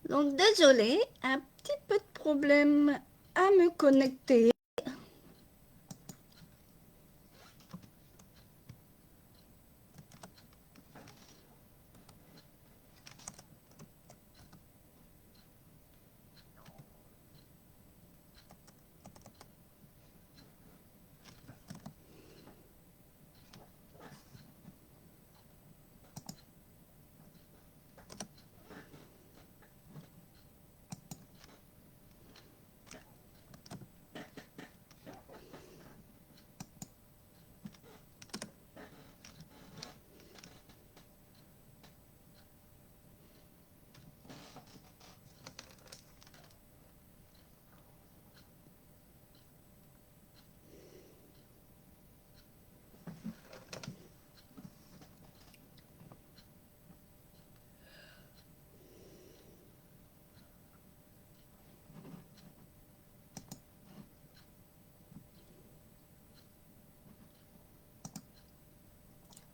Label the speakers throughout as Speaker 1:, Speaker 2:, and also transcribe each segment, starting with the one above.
Speaker 1: Donc désolé, un petit peu de problème à me connecter.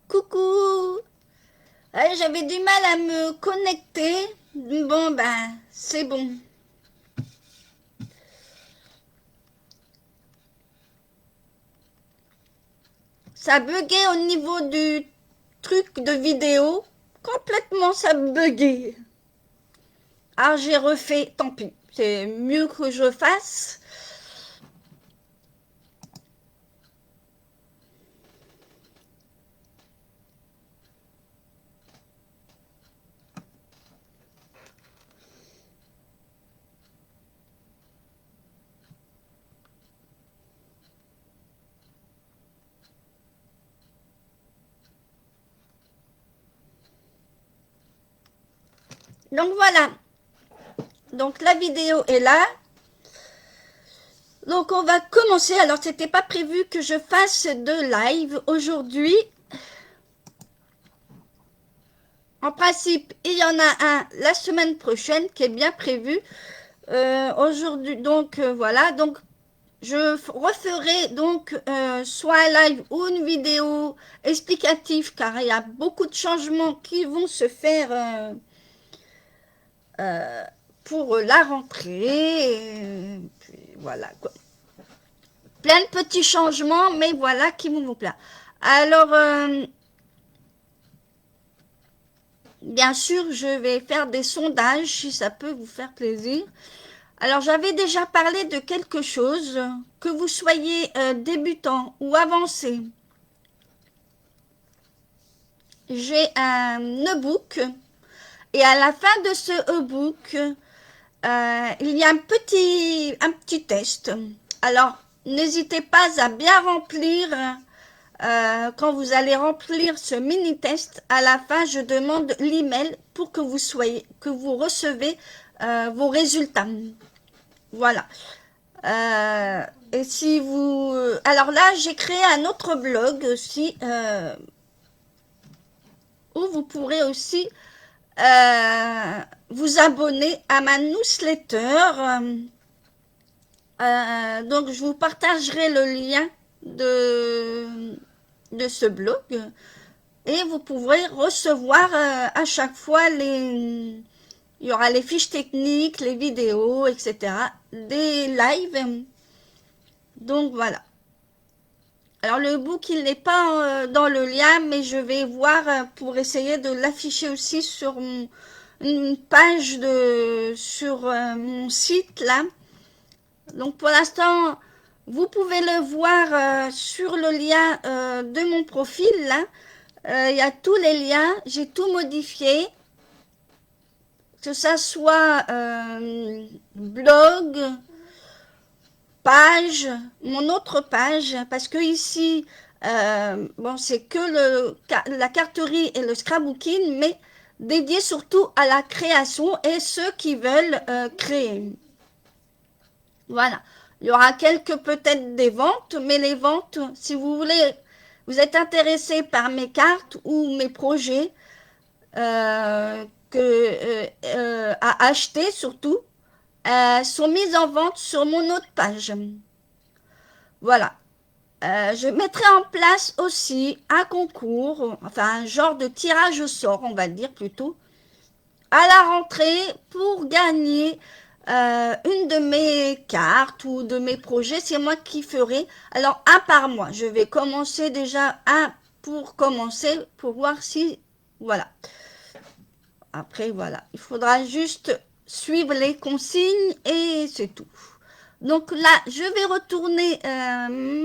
Speaker 1: Coucou! J'avais du mal à me connecter. Bon ben, c'est bon. Ça buguait au niveau du truc de vidéo. Complètement ça buguait. Alors j'ai refait, tant pis. C'est mieux que je fasse. Donc voilà. Donc la vidéo est là. Donc on va commencer. Alors c'était pas prévu que je fasse de live aujourd'hui. En principe, il y en a un la semaine prochaine qui est bien prévu. Aujourd'hui, donc voilà. Donc je referai donc soit un live ou une vidéo explicative car il y a beaucoup de changements qui vont se faire euh, pour la rentrée. Et puis voilà quoi. Plein de petits changements, mais voilà qui vous plaît. Alors, bien sûr, je vais faire des sondages si ça peut vous faire plaisir. Alors, j'avais déjà parlé de quelque chose, que vous soyez débutant ou avancé. J'ai un e-book et à la fin de ce e-book, il y a un petit test. Alors, n'hésitez pas à bien remplir. Quand vous allez remplir ce mini-test, à la fin, je demande l'email pour que vous recevez vos résultats. Voilà. Et si vous... Alors là, j'ai créé un autre blog aussi où vous pourrez aussi vous abonner à ma newsletter. Donc, je vous partagerai le lien de ce blog et vous pourrez recevoir à chaque fois il y aura les fiches techniques, les vidéos, etc. Des lives. Donc, voilà. Alors, le book, il n'est pas dans le lien, mais je vais voir pour essayer de l'afficher aussi sur une page sur mon site, là. Donc pour l'instant, vous pouvez le voir sur le lien de mon profil là. Il y a tous les liens, j'ai tout modifié, que ça soit blog, page, mon autre page, parce que ici, bon, c'est que la carterie et le scrapbooking, mais dédié surtout à la création et ceux qui veulent créer. Voilà. Il y aura quelques peut-être des ventes, mais les ventes, si vous voulez, vous êtes intéressé par mes cartes ou mes projets à acheter surtout, sont mises en vente sur mon autre page. Voilà. Je mettrai en place aussi un concours, enfin un genre de tirage au sort, on va dire plutôt, à la rentrée pour gagner une de mes cartes ou de mes projets. C'est moi qui ferai. Alors, un par mois. Je vais commencer déjà un pour commencer, pour voir si... Voilà. Après, voilà. Il faudra juste suivre les consignes et c'est tout. Donc là, je vais retourner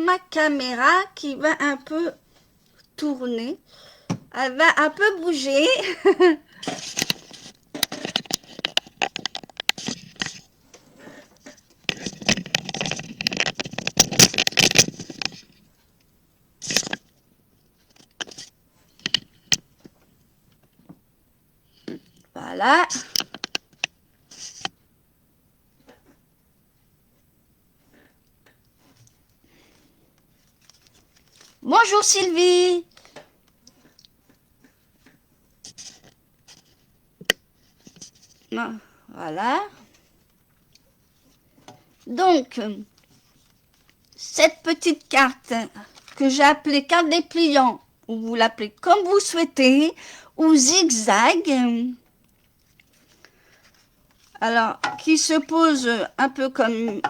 Speaker 1: ma caméra qui va un peu tourner. Elle va un peu bouger. Voilà. Bonjour Sylvie. Voilà. Donc, cette petite carte que j'ai appelée carte dépliant, ou vous l'appelez comme vous souhaitez, ou zigzag, alors qui se pose un peu comme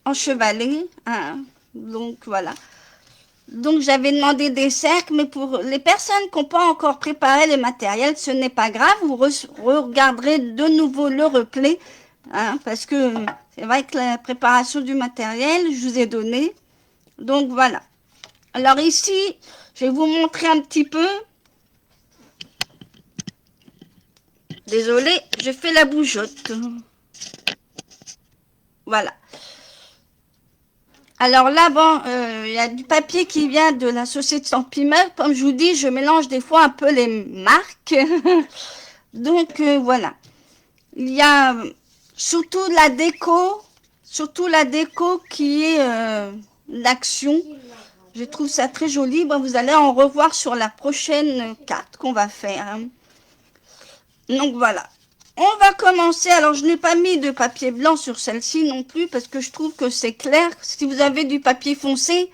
Speaker 1: enchevalé, hein, donc voilà. Donc j'avais demandé des cercles, mais pour les personnes qui n'ont pas encore préparé le matériel, ce n'est pas grave, vous regarderez de nouveau le replay, hein, parce que c'est vrai que la préparation du matériel, je vous ai donné. Donc voilà. Alors ici, je vais vous montrer un petit peu. Désolée, je fais la bougeotte. Voilà. Alors là, bon, il y a du papier qui vient de la société Stampimeur. Comme je vous dis, je mélange des fois un peu les marques. Donc voilà. Il y a surtout la déco qui est l'action. Je trouve ça très joli. Bon, vous allez en revoir sur la prochaine carte qu'on va faire, hein. Donc voilà. On va commencer. Alors, je n'ai pas mis de papier blanc sur celle-ci non plus parce que je trouve que c'est clair. Si vous avez du papier foncé,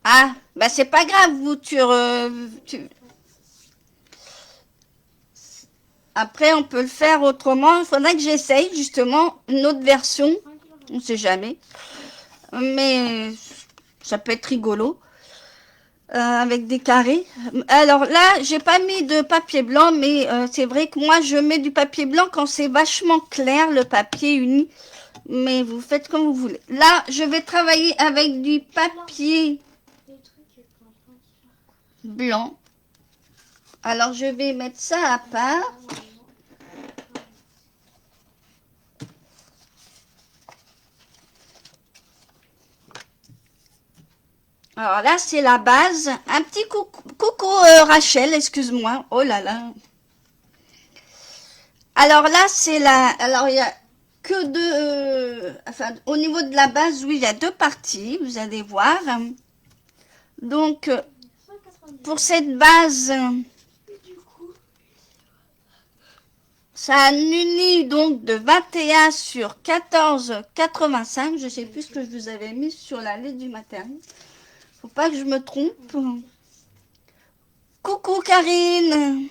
Speaker 1: ah, bah c'est pas grave. Après, on peut le faire autrement. Il faudrait que j'essaye justement une autre version. On sait jamais. Mais ça peut être rigolo. Avec des carrés. Alors là, j'ai pas mis de papier blanc, mais c'est vrai que moi, je mets du papier blanc quand c'est vachement clair, le papier uni. Mais vous faites comme vous voulez. Là, je vais travailler avec du papier blanc. Alors, je vais mettre ça à part. Alors là, c'est la base. Un petit coucou Rachel, excuse-moi. Oh là là. Alors là, c'est la... Alors, il y a que deux... enfin, au niveau de la base, oui, il y a deux parties, vous allez voir. Donc, pour cette base, ça a un uni donc de 21 sur 14,85. Je sais plus ce que je vous avais mis sur la liste du matériel. Faut pas que je me trompe. Coucou Karine.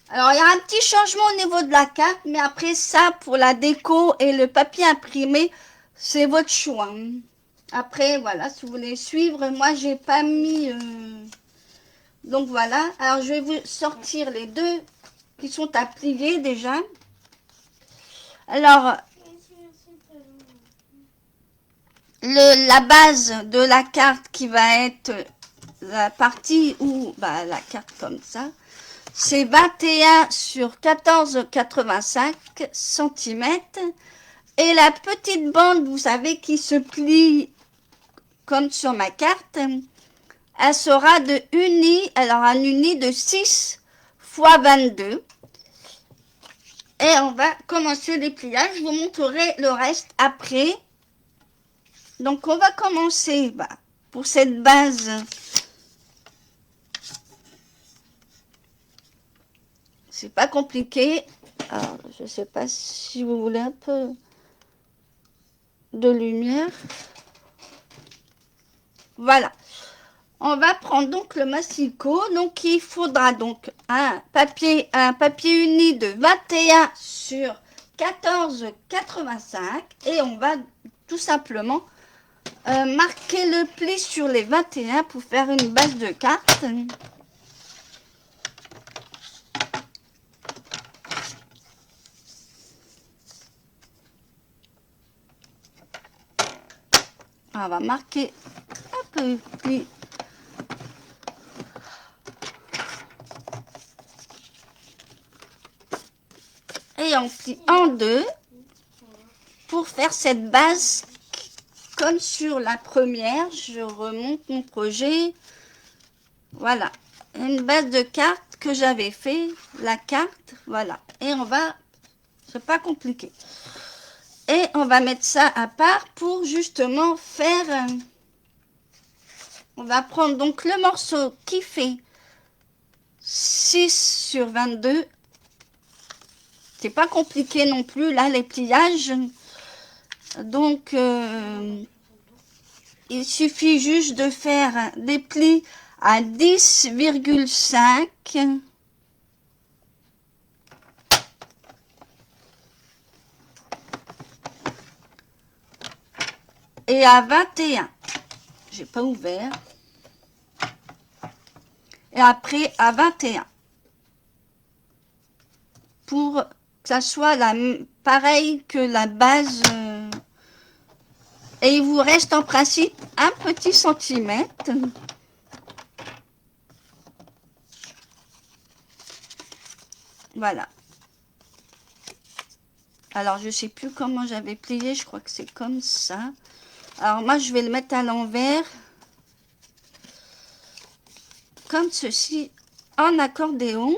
Speaker 1: Alors, il y a un petit changement au niveau de la carte, mais après ça, pour la déco et le papier imprimé, c'est votre choix. Après, voilà, si vous voulez suivre, moi, j'ai pas mis... Donc, voilà. Alors, je vais vous sortir les deux qui sont à plier déjà. Alors, la base de la carte qui va être la partie où... Bah, la carte comme ça. C'est 21 sur 14,85 cm. Et la petite bande, vous savez, qui se plie comme sur ma carte, elle sera de uni, alors un uni de 6 fois 22. Et on va commencer les pliages. Je vous montrerai le reste après. Donc, on va commencer pour cette base. C'est pas compliqué. Alors, je sais pas si vous voulez un peu de lumière. Voilà. On va prendre donc le massicot. Donc il faudra donc un papier uni de 21 sur 14,85 et on va tout simplement marquer le pli sur les 21 pour faire une base de carte. On va marquer un peu le pli. Et on plie en deux pour faire cette base comme sur la première. Je remonte mon projet. Voilà, une base de carte que j'avais fait, la carte, voilà. Et on va, c'est pas compliqué. Et on va mettre ça à part pour justement faire, on va prendre donc le morceau qui fait 6 sur 22. C'est pas compliqué non plus, là, les pliages. Donc, il suffit juste de faire des plis à 10,5 et à 21. J'ai pas ouvert. Et après à 21. Pour que ça soit pareil que la base. Et il vous reste en principe un petit centimètre. Voilà. Alors, je sais plus comment j'avais plié. Je crois que c'est comme ça. Alors, moi, je vais le mettre à l'envers. Comme ceci, en accordéon.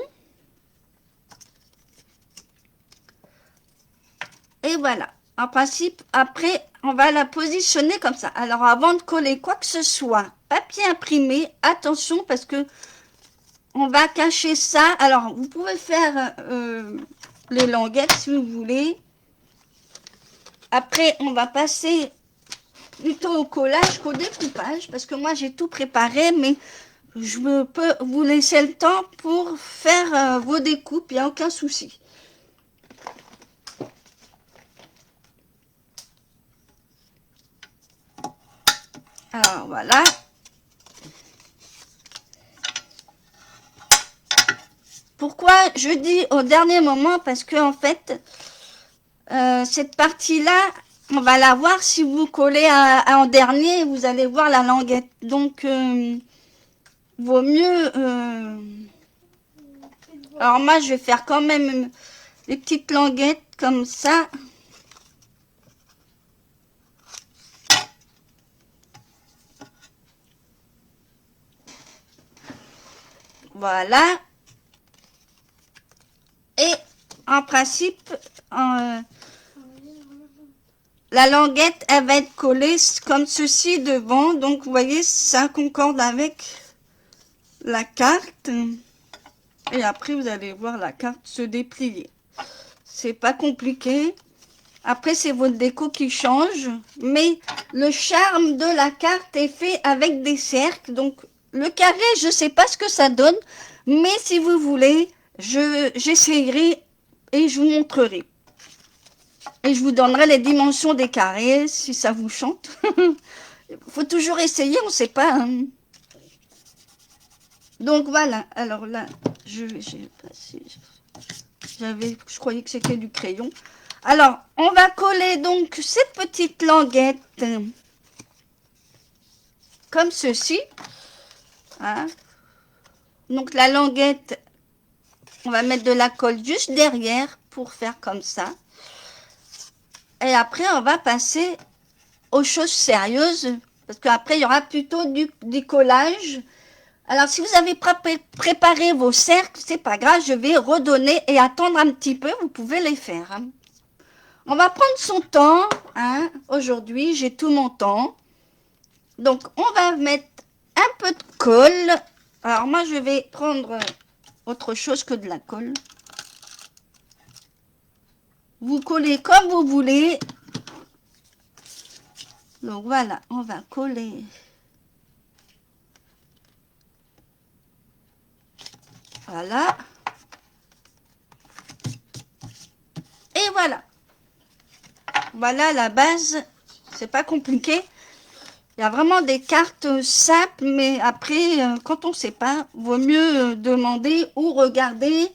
Speaker 1: Et voilà. En principe, après, on va la positionner comme ça. Alors, avant de coller quoi que ce soit, papier imprimé, attention parce que on va cacher ça. Alors, vous pouvez faire les languettes si vous voulez. Après, on va passer plutôt au collage qu'au découpage parce que moi, j'ai tout préparé, mais je peux vous laisser le temps pour faire vos découpes, il n'y a aucun souci. Alors, voilà. Pourquoi je dis au dernier moment? Parce que en fait, cette partie-là, on va la voir si vous collez en dernier, vous allez voir la languette. Donc, vaut mieux... alors moi, je vais faire quand même des petites languettes comme ça. Voilà. Et en principe, la languette, elle va être collée comme ceci devant. Donc, vous voyez, ça concorde avec la carte. Et après, vous allez voir la carte se déplier. C'est pas compliqué. Après, c'est votre déco qui change. Mais le charme de la carte est fait avec des cercles. Donc, le carré, je sais pas ce que ça donne. Mais si vous voulez, j'essayerai et je vous montrerai. Et je vous donnerai les dimensions des carrés si ça vous chante. Il faut toujours essayer, on ne sait pas. Hein. Donc voilà, alors là, j'ai passé. Je croyais que c'était du crayon. Alors, on va coller donc cette petite languette comme ceci. Hein. Donc la languette, on va mettre de la colle juste derrière pour faire comme ça. Et après, on va passer aux choses sérieuses. Parce qu'après, il y aura plutôt du collage. Alors, si vous avez préparé vos cercles, c'est pas grave, je vais redonner et attendre un petit peu, vous pouvez les faire. Hein. On va prendre son temps. Hein. Aujourd'hui, j'ai tout mon temps. Donc, on va mettre un peu de colle. Alors, moi, je vais prendre autre chose que de la colle. Vous collez comme vous voulez. Donc, voilà, on va coller Voilà. Et voilà. Voilà la base. C'est pas compliqué. Il y a vraiment des cartes simples, mais après, quand on ne sait pas, vaut mieux demander ou regarder.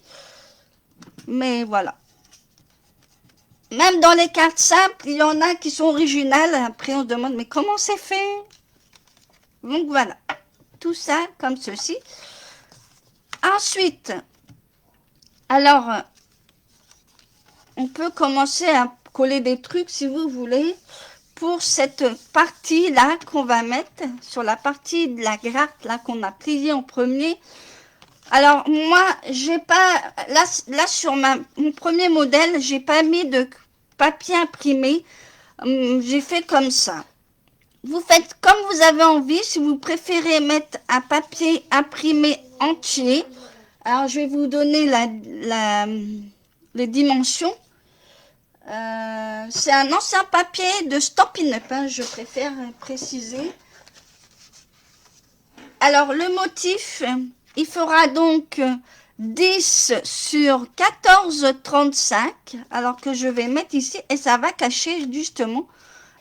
Speaker 1: Mais voilà. Même dans les cartes simples, il y en a qui sont originales. Après, on se demande, mais comment c'est fait? Donc voilà. Tout ça comme ceci. Ensuite, alors, on peut commencer à coller des trucs si vous voulez. Pour cette partie-là qu'on va mettre sur la partie de la gratte là qu'on a pliée en premier. Alors moi, j'ai pas là sur mon premier modèle, j'ai pas mis de papier imprimé. J'ai fait comme ça. Vous faites comme vous avez envie. Si vous préférez mettre un papier imprimé entier, alors je vais vous donner les dimensions. C'est un ancien papier de Stampin' Up, hein, je préfère préciser. Alors, le motif, il fera donc 10 sur 14,35, alors que je vais mettre ici, et ça va cacher justement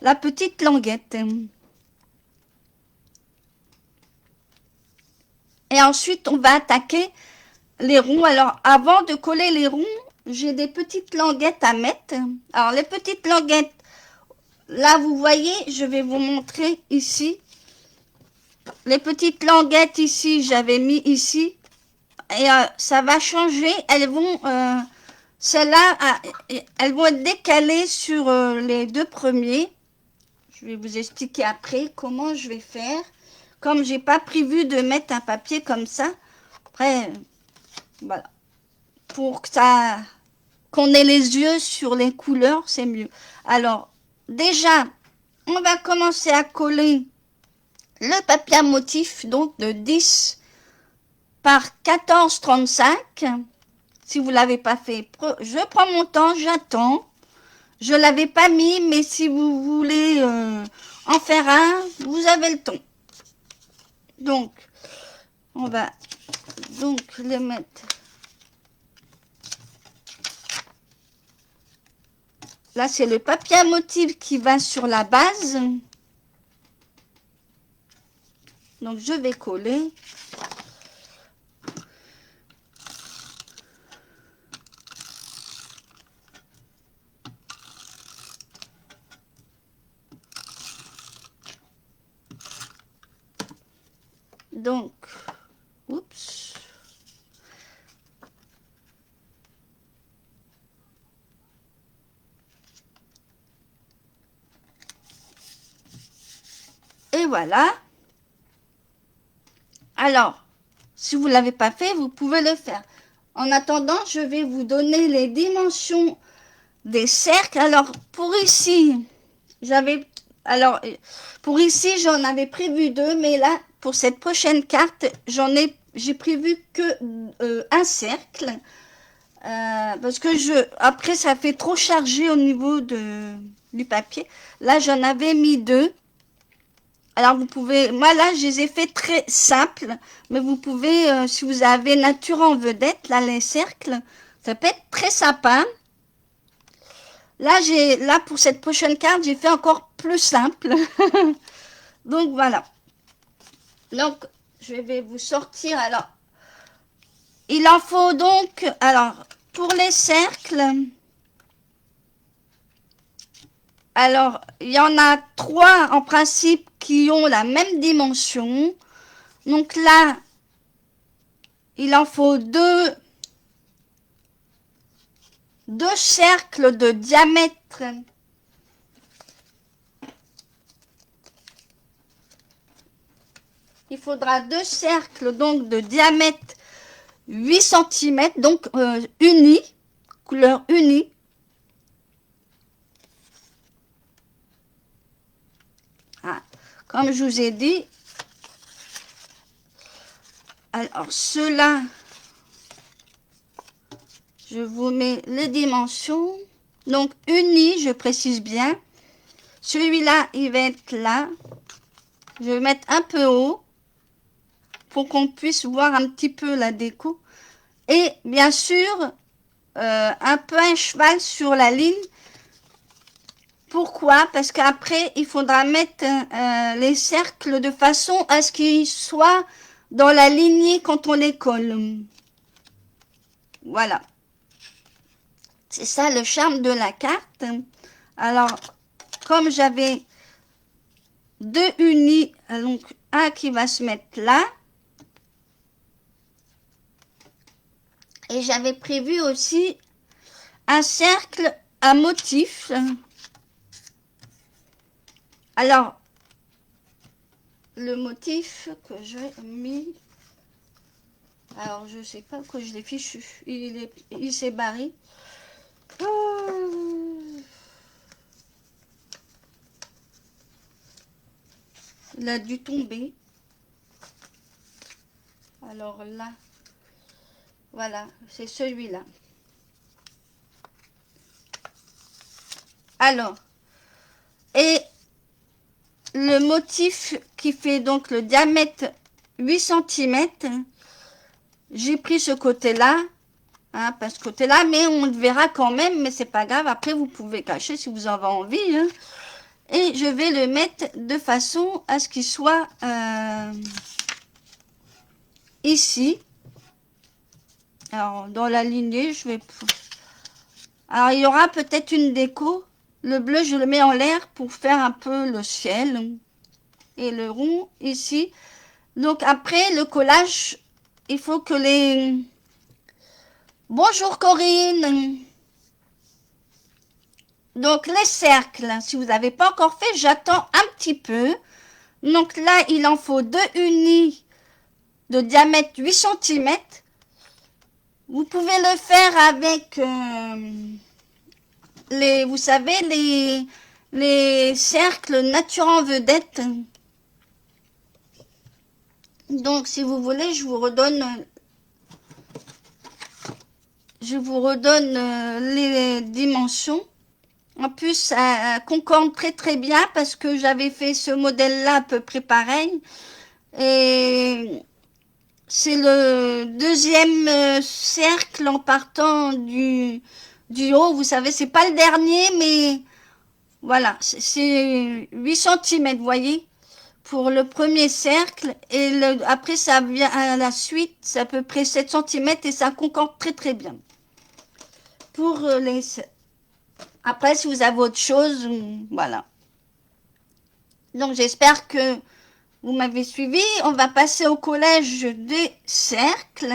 Speaker 1: la petite languette. Et ensuite, on va attaquer les ronds. Alors, avant de coller les ronds, j'ai des petites languettes à mettre. Alors, les petites languettes, là, vous voyez, je vais vous montrer ici. Les petites languettes ici, j'avais mis ici. Et ça va changer. Elles vont, celles-là, elles vont être décalées sur les deux premiers. Je vais vous expliquer après comment je vais faire. Comme j'ai pas prévu de mettre un papier comme ça. Après, voilà. Pour que ça, qu'on ait les yeux sur les couleurs, c'est mieux. Alors, déjà, on va commencer à coller le papier à motif, donc de 10 par 14,35. Si vous ne l'avez pas fait, je prends mon temps, j'attends. Je ne l'avais pas mis, mais si vous voulez en faire un, vous avez le temps. Donc, on va donc les mettre. Là, c'est le papier à motif qui va sur la base. Donc, je vais coller. Donc, oups. Et voilà. Alors, si vous ne l'avez pas fait, vous pouvez le faire. En attendant, je vais vous donner les dimensions des cercles. Alors, pour ici, pour ici, j'en avais prévu 2, mais là, pour cette prochaine carte, j'ai prévu que un cercle. Parce que après, ça fait trop chargé au niveau du papier. Là, j'en avais mis 2. Alors, vous pouvez, moi là, je les ai fait très simples, mais vous pouvez, si vous avez nature en vedette, là, les cercles, ça peut être très sympa. Là, pour cette prochaine carte, j'ai fait encore plus simple. Donc, voilà. Donc, je vais vous sortir, alors, il en faut donc, alors, pour les cercles, alors, il y en a 3 en principe qui ont la même dimension. Donc là, il en faut 2 cercles de diamètre. Il faudra 2 cercles donc de diamètre 8 cm, donc unis, couleur unie. Ah, comme je vous ai dit, alors ceux-là, je vous mets les dimensions. Donc unis, je précise bien. Celui-là, il va être là. Je vais mettre un peu haut pour qu'on puisse voir un petit peu la déco. Et bien sûr, un peu un cheval sur la ligne. Pourquoi? Parce qu'après, il faudra mettre les cercles de façon à ce qu'ils soient dans la lignée quand on les colle. Voilà. C'est ça le charme de la carte. Alors, comme j'avais deux unis, donc un qui va se mettre là. Et j'avais prévu aussi un cercle à motif. Alors, le motif que j'ai mis, alors je sais pas pourquoi je l'ai fichu, il s'est barré. Il a dû tomber. Alors là, voilà, c'est celui-là. Alors, et le motif qui fait donc le diamètre 8 cm, j'ai pris ce côté-là, hein, pas ce côté-là, mais on le verra quand même, mais c'est pas grave, après vous pouvez cacher si vous en avez envie, hein. Et je vais le mettre de façon à ce qu'il soit ici. Alors, dans la lignée, je vais... Alors, il y aura peut-être une déco. Le bleu, je le mets en l'air pour faire un peu le ciel. Et le rond, ici. Donc, après, le collage, il faut que les... Bonjour Corinne. Donc, les cercles, si vous n'avez pas encore fait, j'attends un petit peu. Donc là, il en faut deux unis de diamètre 8 cm. Vous pouvez le faire avec vous savez, les cercles nature en vedette. Donc, si vous voulez, je vous redonne les dimensions. En plus, ça concorde très très bien parce que j'avais fait ce modèle-là à peu près pareil. Et c'est le deuxième cercle en partant du haut. Vous savez, c'est pas le dernier, mais voilà, c'est 8 cm, vous voyez, pour le premier cercle. Et après, ça vient à la suite, c'est à peu près 7 cm et ça concorde très très bien. Pour les... Après, si vous avez autre chose, voilà. Donc, j'espère que vous m'avez suivi. On va passer au collège des cercles.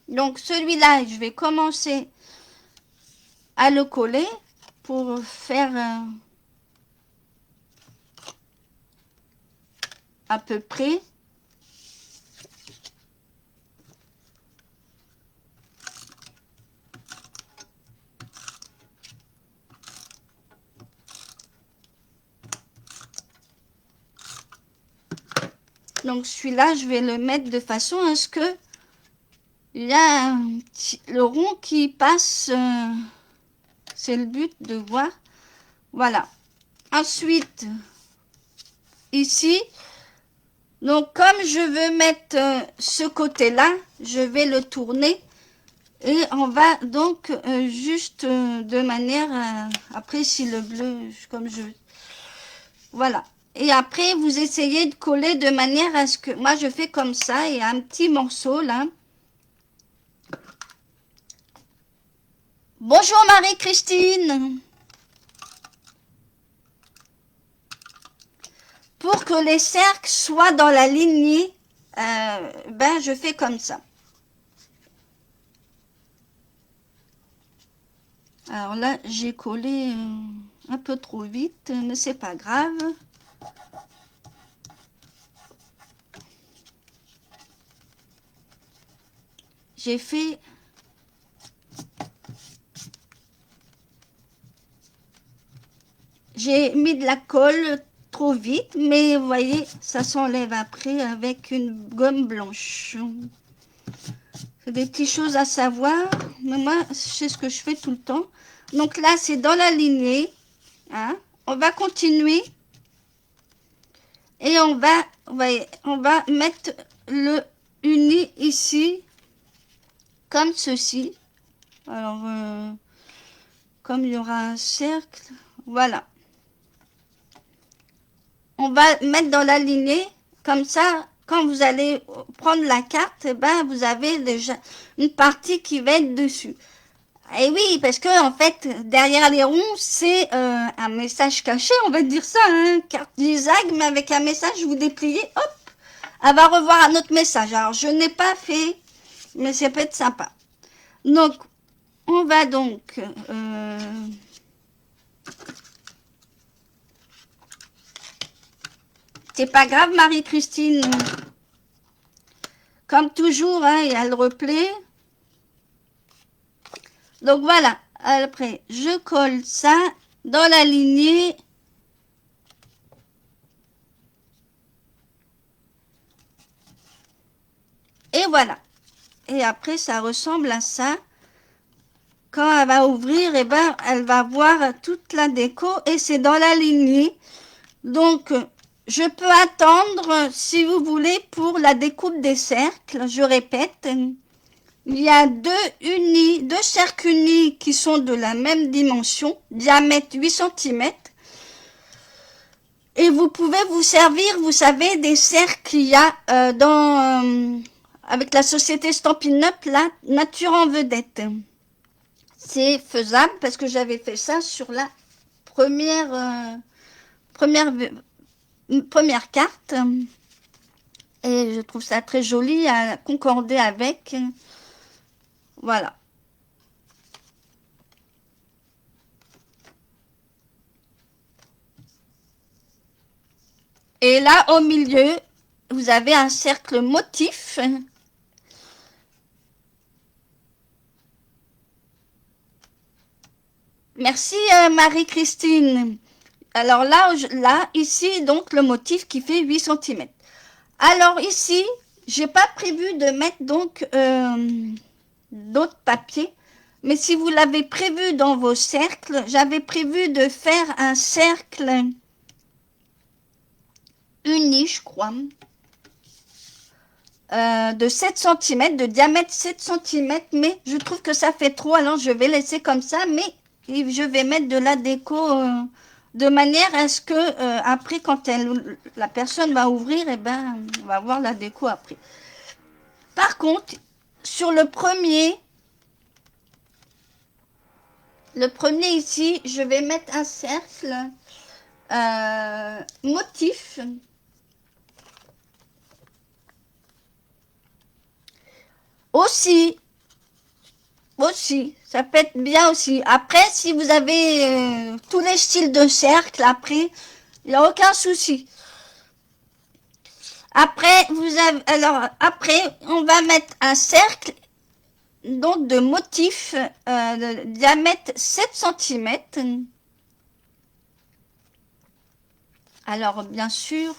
Speaker 1: Donc, celui-là, je vais commencer à le coller pour faire à peu près. Donc, celui-là, je vais le mettre de façon à ce que il y a le rond qui passe. C'est le but de voir. Voilà. Ensuite, ici, donc comme je veux mettre ce côté-là, je vais le tourner. Et on va donc juste de manière... après, si le bleu, comme je... Voilà. Et après, vous essayez de coller de manière à ce que... Moi, je fais comme ça et un petit morceau, là. Bonjour Marie-Christine. Pour que les cercles soient dans la lignée, je fais comme ça. Alors là, j'ai collé un peu trop vite, mais c'est pas grave. J'ai fait... J'ai mis de la colle trop vite, mais vous voyez, ça s'enlève après avec une gomme blanche. C'est des petites choses à savoir, mais moi, c'est ce que je fais tout le temps. Donc là, c'est dans la lignée. Hein. On va continuer. Et on va mettre le uni ici. comme ceci. Alors, comme il y aura un cercle, voilà. On va mettre dans la lignée, comme ça, quand vous allez prendre la carte, eh ben, vous avez déjà une partie qui va être dessus. Et oui, parce que en fait, derrière les ronds, c'est un message caché, on va dire ça, hein, carte zigzag, mais avec un message, vous dépliez, hop, elle va revoir un autre message. Alors, je n'ai pas fait, mais ça peut être sympa. Donc, on va donc... c'est pas grave, Marie-Christine. Comme toujours, hein, il y a le replay. Donc voilà, après, je colle ça dans la lignée. Et voilà. Et après, ça ressemble à ça. Quand elle va ouvrir, eh ben, elle va voir toute la déco et c'est dans la lignée. Donc, je peux attendre, si vous voulez, pour la découpe des cercles. Je répète, il y a deux cercles unis qui sont de la même dimension, diamètre 8 cm. Et vous pouvez vous servir, vous savez, des cercles qu'il y a avec la société Stampin' Up, là, Nature en vedette. C'est faisable parce que j'avais fait ça sur la première, première carte. Et je trouve ça très joli à concorder avec. Voilà. Et là, au milieu, vous avez un cercle motif. Merci Marie-Christine. Alors là, ici, donc, le motif qui fait 8 cm. Alors ici, j'ai pas prévu de mettre donc d'autres papiers. Mais si vous l'avez prévu dans vos cercles, j'avais prévu de faire un cercle uni, je crois, de 7 cm, de diamètre 7 cm, mais je trouve que ça fait trop, alors je vais laisser comme ça, mais je vais mettre de la déco de manière à ce que après, quand la personne va ouvrir, eh ben, on va voir la déco après. Par contre, sur le premier ici, je vais mettre un cercle motif. Aussi, ça peut être bien aussi. Après, si vous avez tous les styles de cercle, après, il n'y a aucun souci. Après, on va mettre un cercle, donc de motif de diamètre 7 cm. Alors, bien sûr,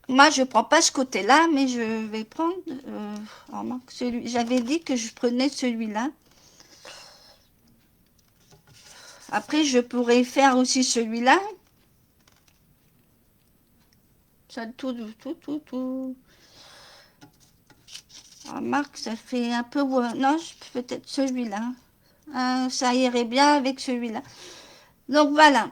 Speaker 1: moi, je prends pas ce côté-là, mais je vais prendre... j'avais dit que je prenais celui-là. Après, je pourrais faire aussi celui-là. Ça, tout. Remarque, ça fait un peu... Non, peut-être celui-là. Ça irait bien avec celui-là. Donc, voilà.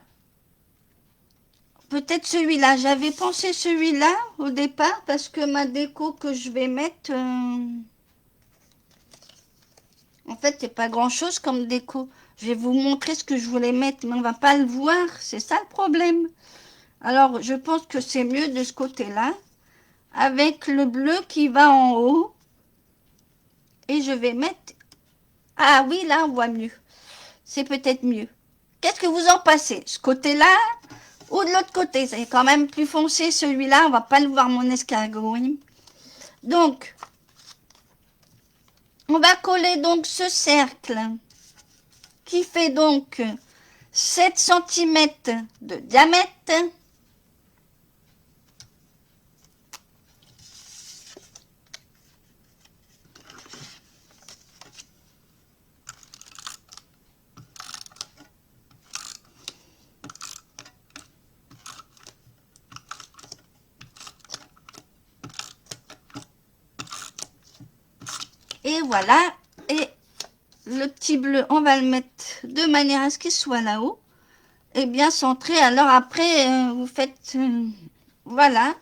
Speaker 1: Peut-être celui-là. J'avais pensé celui-là au départ parce que ma déco que je vais mettre... en fait, c'est pas grand-chose comme déco. Je vais vous montrer ce que je voulais mettre, mais on va pas le voir. C'est ça le problème. Alors, je pense que c'est mieux de ce côté-là. Avec le bleu qui va en haut. Et je vais mettre... Ah oui, là, on voit mieux. C'est peut-être mieux. Qu'est-ce que vous en pensez? Ce côté-là ou de l'autre côté? C'est quand même plus foncé celui-là. On va pas le voir, mon escargot. Oui. Donc, on va coller donc ce cercle qui fait donc 7 cm de diamètre. voilà. Et le petit bleu, on va le mettre de manière à ce qu'il soit là-haut. Et bien centré. Alors après, vous faites... voilà.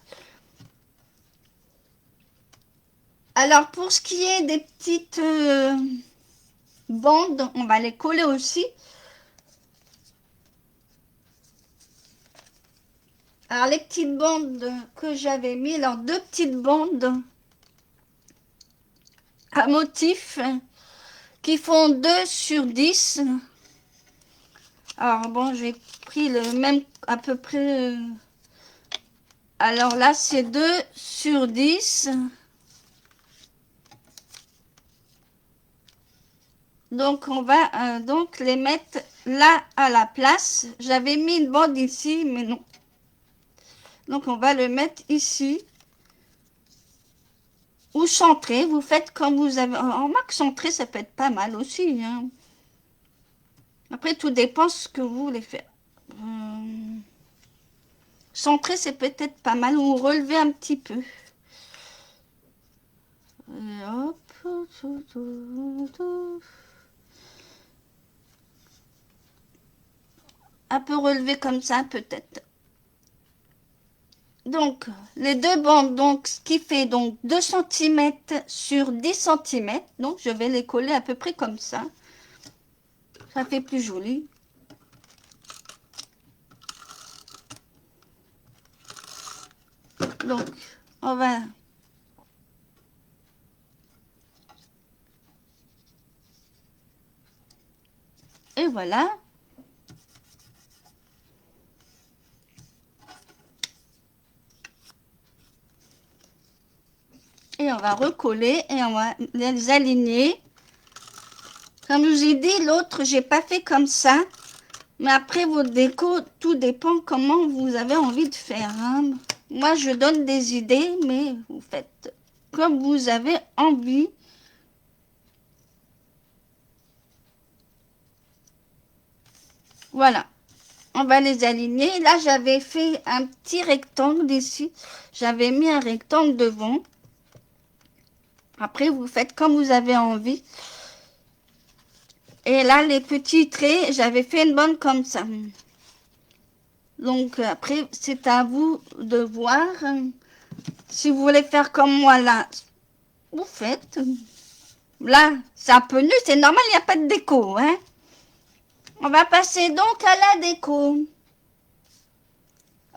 Speaker 1: Alors pour ce qui est des petites bandes, on va les coller aussi. Alors les petites bandes que j'avais mis, alors deux petites bandes à motif qui font 2 sur 10. Alors bon, j'ai pris le même à peu près. Alors là, c'est 2 sur 10. Donc on va donc les mettre là à la place. J'avais mis une bande ici, mais non. Donc on va le mettre ici. Ou centré, vous faites comme vous avez. En marque centré, ça peut être pas mal aussi. Hein. Après, tout dépend ce que vous voulez faire. Centré, c'est peut-être pas mal. Ou relever un petit peu. Et hop. Un peu relevé comme ça, peut-être. Donc, les deux bandes, donc, ce qui fait donc 2 cm sur 10 cm. Donc, je vais les coller à peu près comme ça. Ça fait plus joli. Donc, on va... Et voilà. Et on va recoller et on va les aligner. Comme je vous ai dit, l'autre, j'ai pas fait comme ça. Mais après, votre déco, tout dépend comment vous avez envie de faire. Hein. Moi, je donne des idées, mais vous faites comme vous avez envie. Voilà. On va les aligner. Là, j'avais fait un petit rectangle ici. J'avais mis un rectangle devant. Après, vous faites comme vous avez envie. Et là, les petits traits, j'avais fait une bande comme ça. Donc, après, c'est à vous de voir. Si vous voulez faire comme moi, là, vous faites. Là, c'est un peu nu, c'est normal, il n'y a pas de déco. Hein. On va passer donc à la déco.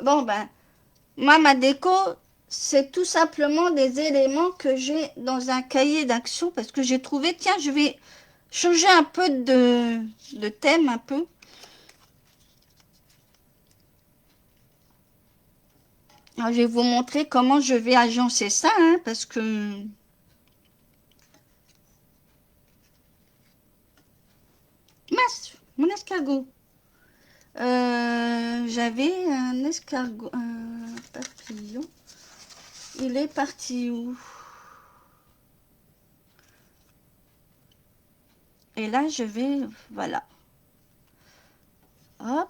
Speaker 1: Bon, ben, moi, ma déco, c'est tout simplement des éléments que j'ai dans un cahier d'action parce que j'ai trouvé, tiens, je vais changer un peu de thème, un peu. Alors, je vais vous montrer comment je vais agencer ça, hein, parce que... Mince, mon escargot. J'avais un escargot, un papillon. Il est parti où? Et là, je vais... Voilà. Hop.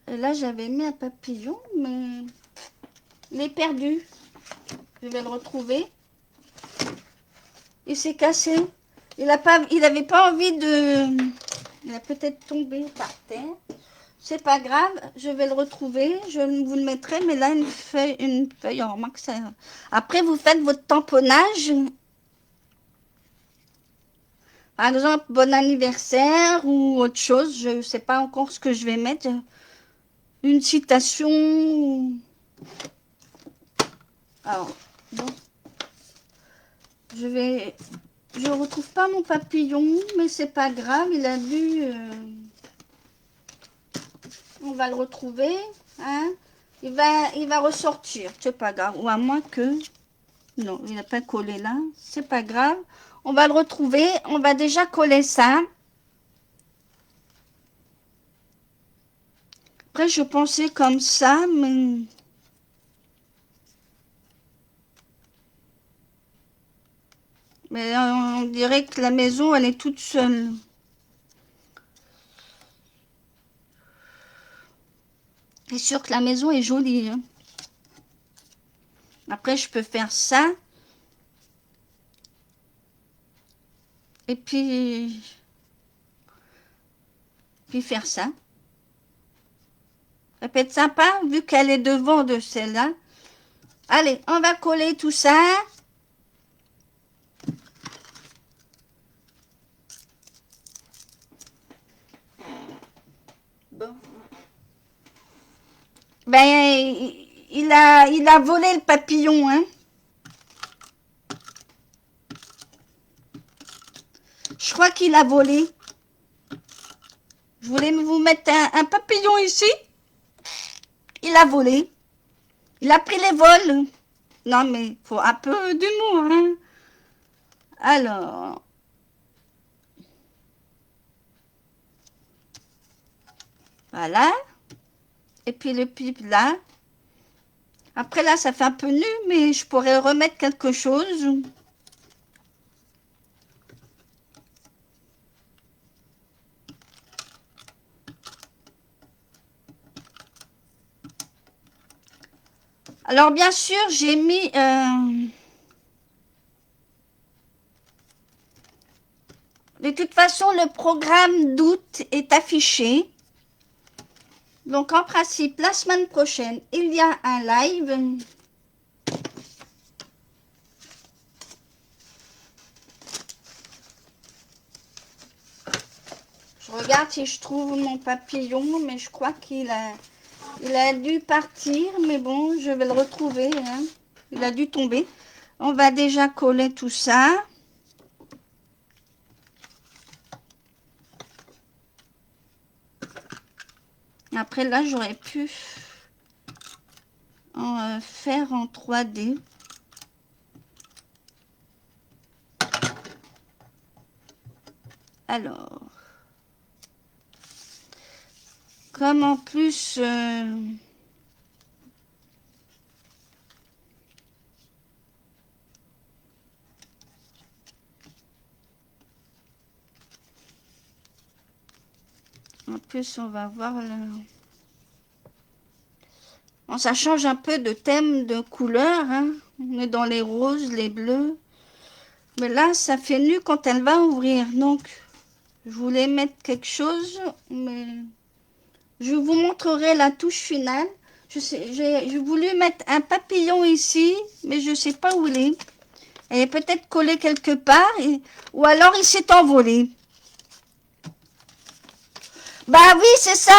Speaker 1: Et là, j'avais mis un papillon, mais... Il est perdu. Je vais le retrouver. Il s'est cassé. Il n'avait pas envie de... Il a peut-être tombé par terre. C'est pas grave, je vais le retrouver. Je vous le mettrai, mais là, une feuille, on remarque ça. Après, vous faites votre tamponnage. Par exemple, bon anniversaire ou autre chose. Je ne sais pas encore ce que je vais mettre. Une citation. Alors, bon. Je retrouve pas mon papillon, mais c'est pas grave. Il a dû... on va le retrouver. Hein. Il va ressortir. C'est pas grave. Ou à moins que... Non, il n'a pas collé là. C'est pas grave. On va le retrouver. On va déjà coller ça. Après, je pensais comme ça, mais... Mais on dirait que la maison, elle est toute seule. C'est sûr que la maison est jolie. Hein. Après, je peux faire ça. Et puis faire ça. Ça peut être sympa, vu qu'elle est devant de celle-là. Allez, on va coller tout ça. Bon. Ben, il a volé le papillon, hein. Je crois qu'il a volé. Je voulais vous mettre un papillon ici. Il a volé. Il a pris les vols. Non, mais il faut un peu d'humour, hein. Alors. Voilà. Et puis le pipe là. Après là, ça fait un peu nu, mais je pourrais remettre quelque chose. Alors bien sûr, j'ai mis... de toute façon, le programme d'août est affiché. Donc en principe, la semaine prochaine, il y a un live. Je regarde si je trouve mon papillon, mais je crois qu'il a dû partir. Mais bon, je vais le retrouver, hein. Il a dû tomber. On va déjà coller tout ça. Après là, j'aurais pu en faire en 3D. Alors, comme en plus... en plus, on va voir... Bon, ça change un peu de thème, de couleur, hein. On est dans les roses, les bleus. Mais là, ça fait nu quand elle va ouvrir. Donc, je voulais mettre quelque chose, mais je vous montrerai la touche finale. J'ai voulu mettre un papillon ici, mais je ne sais pas où il est. Elle est peut-être collé quelque part, ou alors il s'est envolé. Bah oui, c'est ça.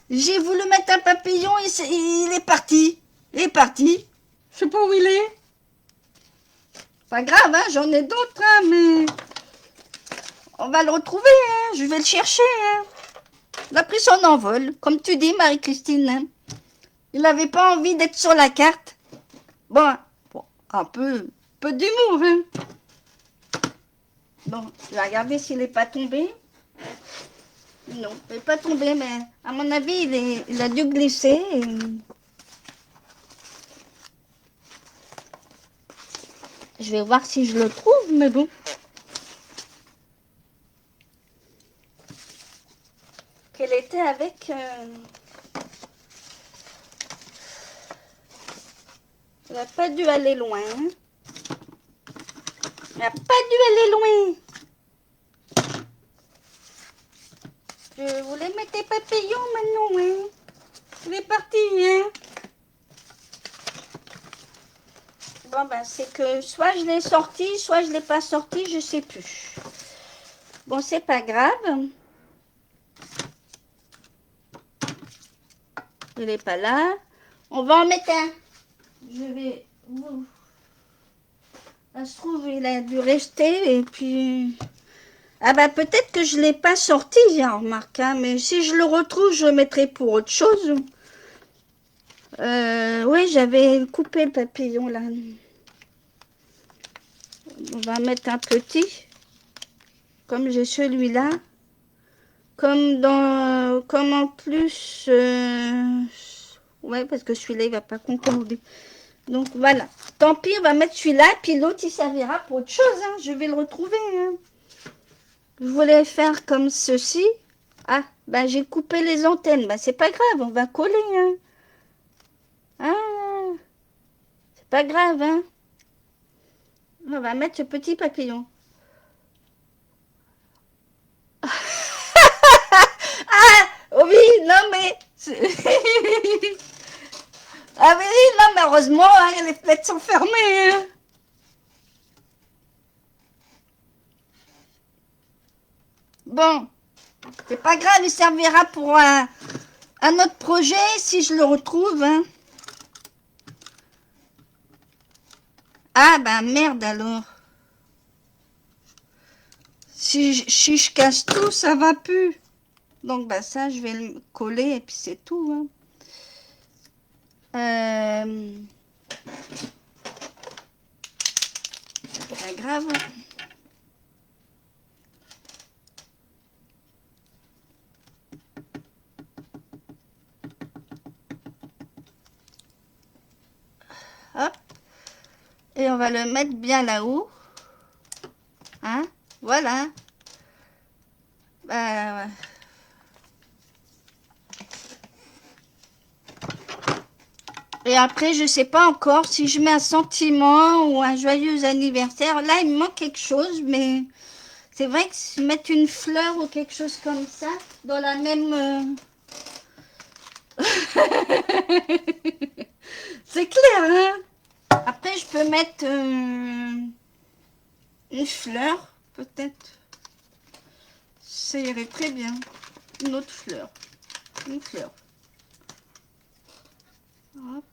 Speaker 1: J'ai voulu mettre un papillon, il est parti. Il est parti. Je sais pas où il est. Pas grave, hein, j'en ai d'autres, hein, mais on va le retrouver, hein, je vais le chercher. Hein. Il a pris son envol, comme tu dis, Marie-Christine. Hein. Il n'avait pas envie d'être sur la carte. Bon, un peu d'humour. Hein. Bon, je vais regarder s'il n'est pas tombé. Non, il n'est pas tombé, mais à mon avis, il a dû glisser. Je vais voir si je le trouve, mais bon. Qu'elle était avec... Elle n'a pas dû aller loin. Hein. Elle n'a pas dû aller loin. Je voulais mettre des papillons maintenant. Hein. Il est parti. Hein. Bon, ben, c'est que soit je l'ai sorti, soit je ne l'ai pas sorti, je ne sais plus. Bon, c'est pas grave. Il n'est pas là. On va en mettre un. Je vais... Ça se trouve, il a dû rester et puis... Ah bah peut-être que je ne l'ai pas sorti, hein, remarque, hein, mais si je le retrouve, je le mettrai pour autre chose. Oui, j'avais coupé le papillon là. On va mettre un petit, comme j'ai celui-là. Comme en plus... ouais, parce que celui-là, il va pas concorder. Donc voilà. Tant pis, on va mettre celui-là, puis l'autre, il servira pour autre chose. Hein. Je vais le retrouver. Hein. Je voulais faire comme ceci. Ah, ben j'ai coupé les antennes. Ben c'est pas grave, on va coller. Hein. Ah, c'est pas grave. Hein. On va mettre ce petit papillon. Malheureusement, hein, les fenêtres sont fermées. Hein. Bon, c'est pas grave, il servira pour un autre projet si je le retrouve. Hein. Ah bah merde alors. Si je casse tout, ça va plus. Donc bah ça, je vais le coller et puis c'est tout. Hein. C'est pas grave. Hop. Et on va le mettre bien là-haut. Hein? Voilà. Ouais. Et après, je sais pas encore si je mets un sentiment ou un joyeux anniversaire. Là, il me manque quelque chose, mais c'est vrai que mettre une fleur ou quelque chose comme ça dans la même... C'est clair, hein? Après, je peux mettre une fleur, peut-être. Ça irait très bien. Une autre fleur. Une fleur. Hop.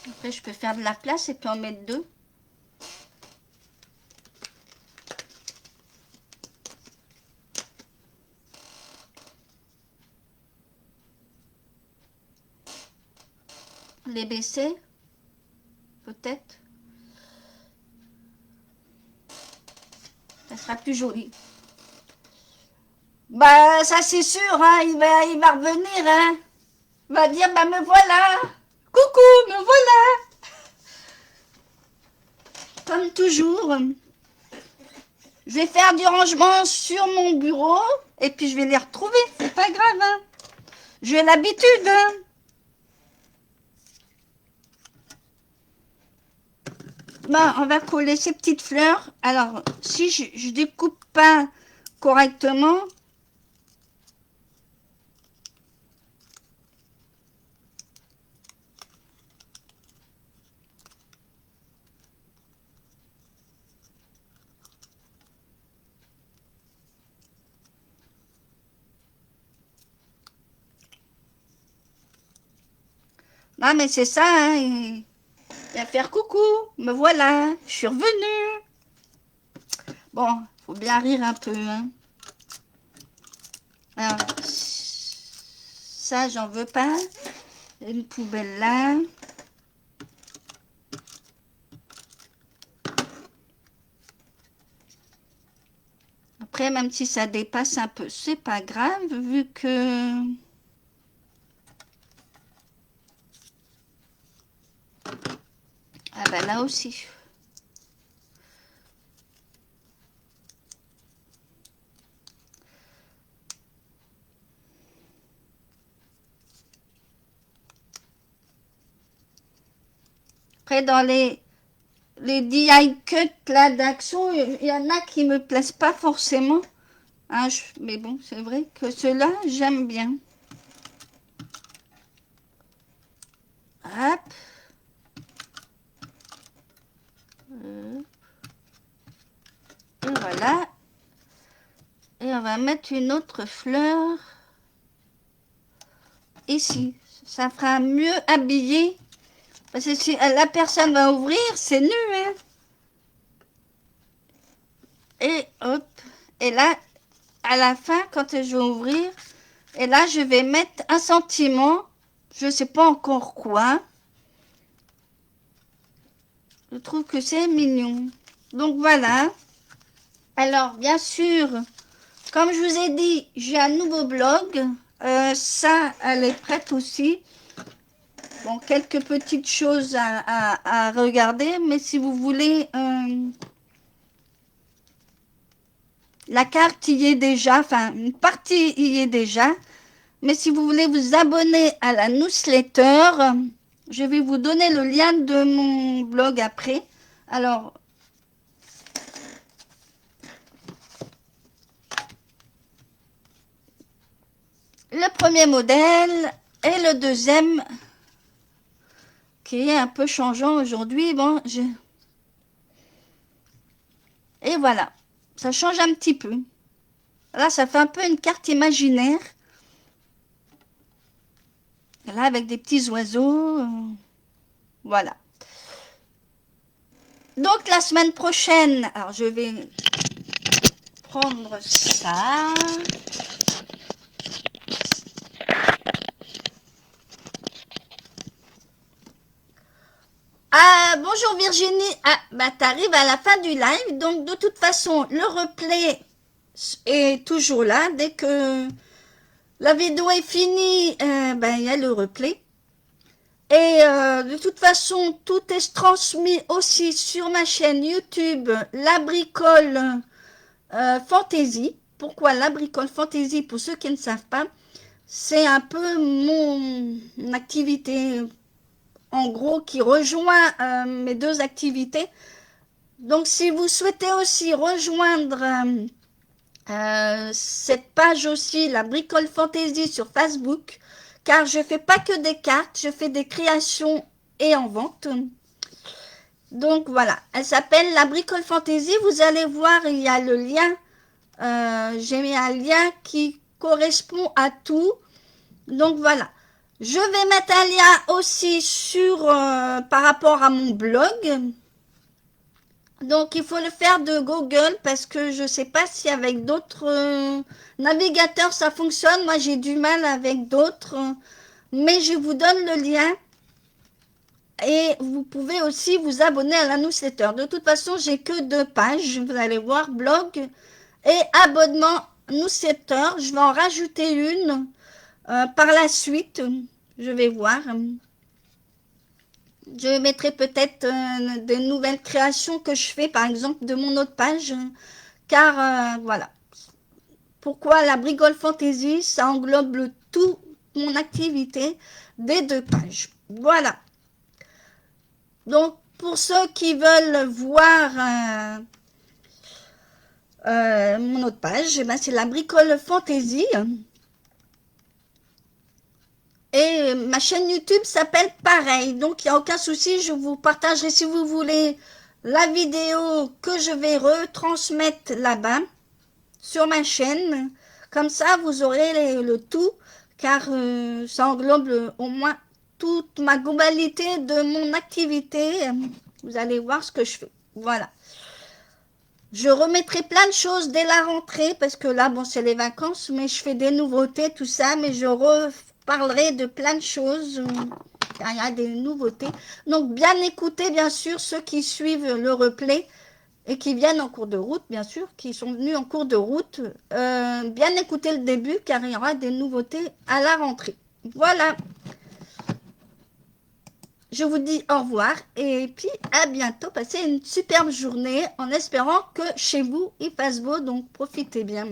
Speaker 1: Après, je peux faire de la place et puis en mettre deux. Les baisser, peut-être. Ça sera plus joli. Bah, ça c'est sûr, hein, il va revenir, hein. Il va dire, bah me voilà. Coucou, me voilà. Comme toujours. Je vais faire du rangement sur mon bureau et puis je vais les retrouver. C'est pas grave, hein. J'ai l'habitude, hein. Bah, on va coller ces petites fleurs. Alors, si je découpe pas correctement, non mais c'est ça, hein. Il va faire coucou, me voilà, je suis revenue. Bon, faut bien rire un peu, hein. Alors, ça, j'en veux pas. Une poubelle là. Après, même si ça dépasse un peu, c'est pas grave, vu que... Ah ben là aussi. Après, dans les DI cut là d'action, il y en a qui me plaisent pas forcément. Hein, mais bon, c'est vrai que ceux-là, j'aime bien. Hop. Et voilà. Et on va mettre une autre fleur ici. Ça fera mieux habillé. Parce que si la personne va ouvrir, c'est nu. Hein. Et hop. Et là, à la fin, quand je vais ouvrir, et là, je vais mettre un sentiment. Je ne sais pas encore quoi. Je trouve que c'est mignon. Donc voilà. Alors, bien sûr, comme je vous ai dit, j'ai un nouveau blog. Ça, elle est prête aussi. Bon, quelques petites choses à regarder. Mais si vous voulez... la carte y est déjà. Enfin, une partie y est déjà. Mais si vous voulez vous abonner à la newsletter, je vais vous donner le lien de mon blog après. Alors, le premier modèle et le deuxième qui est un peu changeant aujourd'hui. Bon, et voilà, ça change un petit peu. Là, ça fait un peu une carte imaginaire. Là, avec des petits oiseaux. Voilà. Donc, la semaine prochaine, alors je vais prendre ça. Ah, bonjour Virginie. Ah, bah t'arrives à la fin du live, donc de toute façon, le replay est toujours là. Dès que la vidéo est finie, ben il y a le replay. Et de toute façon, tout est transmis aussi sur ma chaîne YouTube, La Bricole Fantasy. Pourquoi La Bricole Fantasy? Pour ceux qui ne savent pas, c'est un peu mon activité, en gros, qui rejoint mes deux activités. Donc, si vous souhaitez aussi rejoindre cette page aussi, La Bricole Fantasy sur Facebook, car je fais pas que des cartes, je fais des créations et en vente. Donc voilà, elle s'appelle La Bricole Fantasy. Vous allez voir, il y a le lien. J'ai mis un lien qui correspond à tout. Donc voilà. Je vais mettre un lien aussi sur par rapport à mon blog. Donc il faut le faire de Google parce que je ne sais pas si avec d'autres navigateurs ça fonctionne. Moi j'ai du mal avec d'autres. Mais je vous donne le lien. Et vous pouvez aussi vous abonner à la newsletter. De toute façon, j'ai que 2 pages. Vous allez voir, blog et abonnement newsletter. Je vais en rajouter une par la suite. Je vais voir. Je mettrai peut-être des nouvelles créations que je fais, par exemple, de mon autre page. Car, voilà. Pourquoi la Bricole Fantasy? Ça englobe tout mon activité des 2 pages. Voilà. Donc, pour ceux qui veulent voir mon autre page, ben c'est la Bricole Fantasy. Et ma chaîne YouTube s'appelle pareil. Donc, il n'y a aucun souci. Je vous partagerai, si vous voulez, la vidéo que je vais retransmettre là-bas sur ma chaîne. Comme ça, vous aurez le tout, car ça englobe au moins toute ma globalité de mon activité. Vous allez voir ce que je fais. Voilà. Je remettrai plein de choses dès la rentrée, parce que là, bon, c'est les vacances, mais je fais des nouveautés, tout ça, mais je reparlerai de plein de choses. Il y a des nouveautés. Donc, bien écouter, bien sûr, ceux qui suivent le replay et qui viennent en cours de route, bien sûr, qui sont venus en cours de route. Bien écouter le début, car il y aura des nouveautés à la rentrée. Voilà. Je vous dis au revoir et puis à bientôt. Passez une superbe journée en espérant que chez vous il fasse beau, donc profitez bien.